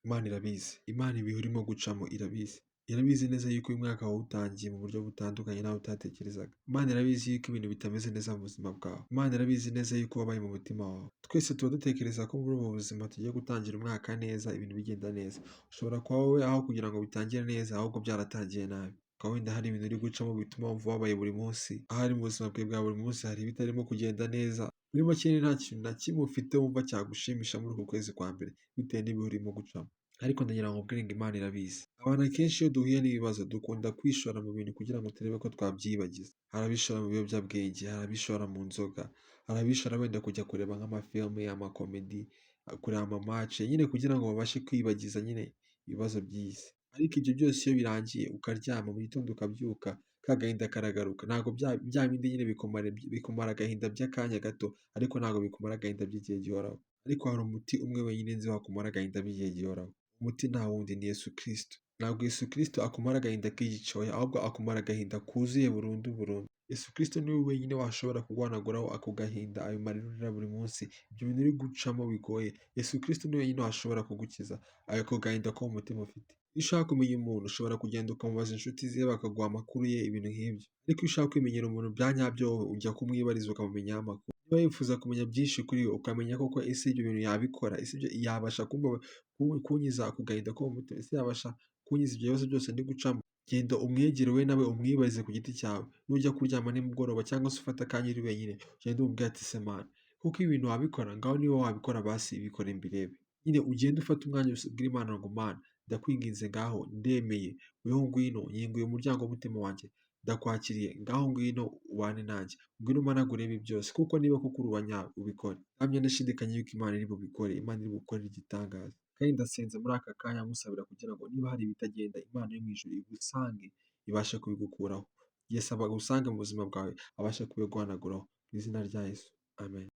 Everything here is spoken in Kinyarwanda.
Imana irabizi. Imana ibihe urimo gucamo irabizi. Irabizi neza yuko uyu mwaka wawutangiye mu buryo butandukanye nawe utatekerezaga. Imana irabizi yuko ibintu bitameze neza mu buzima bwawe. Imana irabizi neza yuko wabaye mu mutima wawe. Twese tuba dutekereza ko muri ubu buzima tugiye gutangira umwaka neza, ibintu bigenda neza. Ushobora kuba wowe aho kugira ngo bitangire neza, ahubwo byaratangiye nabi. Ukaba wenda hari ibintu uri gucamo bituma wumva wabaye buri munsi. Ahari mu buzima bwawe bwa buri munsi hari ibitarimo kugenda neza. Muri make nta kintu na kimwe ufite wumva cyagushimisha muri uku kwezi kwa mbere, bitewe n'ibihe urimo gucamo. Ariko ndagira ngo nkubwire ngo Imana irabizi. Abantu akenshi iyo duhuye n'ibibazo dukunda kwishora mu bintu kugira ngo turebe ko twabyibagiza. Hari abishora mu biyobyabwenge, hari abishora mu nzoga, hari abishora wenda kujya kureba nk'amafilme, amakomedi, kureba amamace, nyine kugira ngo babashe kwibagiza nyine ibibazo by'isi. Ariko ibyo byose iyo birangiye ukaryama mu gitondo ukabyuka, ka gahinda karagaruka. Ntabwo bya bindi nyine bikumara agahinda by'akanya gato, ariko ntabwo bikumara agahinda by'igihe gihoraho. Ariko hari umuti umwe wenyine nzi wakumara agahinda by'igihe gihoraho. Umuti nta wundi ni Yesu Kristo. Ntabwo Yesu Kristo akumara agahinda k'igicoya, ahubwo akumara agahinda kuzuye burundu burundu. Yesu Kristo niwe wenyine washobora kuguhanaguraho ako gahinda, ayo marira urira buri munsi, ibyo bintu uri gucamo bigoye. Yesu Kristo niwe wenyine washobora kugukiza ako gahinda ko mu mutima ufite. Iyo ushaka kumenya umuntu ushobora kugenda ukamubaza inshuti ze bakaguha amakuru ye, ibintu nk'ibyo. Ariko iyo ushaka kwimenyera umuntu bya nyabyo wowe ujya kumwibariza ukamumenyaho amakuru. Niba wifuza kumenya byinshi kuri we ukamenya koko ese ibyo bintu yabikora, ese ibyo yabasha kunkiza ako gahinda ko mu mutima, ese yabasha kunkiza ibyo bibazo byose ndi gucamo, genda umwegere we nawe umwibarize ku giti cyawe. Nujya kuryama nimugoroba cyangwa se ufata akanya uri wenyine, ugende umubwire ati se Mana, kuko ibi bintu wabikora, ngaho niba wabikora basi bikore mbirebe. Nyine ugende ufate umwanya ubwire Imana ngo Mana, ndakwinginze ngaho ndemeye, weho ngwino nkinguye umuryango w'umutima wanjye, ndakwakiriye ngaho ngwino ubane nanjye, ngwino umanagure ibi byose, kuko niba kuko uri uwa nyawe ubikore. Ntamye ndashidikanya yuko Imana iri bubikore, Imana iri bukorere igitangaza. Kandi ndasenze muri aka kanya musabira kugira ngo niba hari ibitagenda, Imana yo mu ijuru igusange ibashe kubigukuraho. Yesu agusange mu buzima bwawe, abashe kubiguhanaguraho. Mu izina rya Yesu. Amen.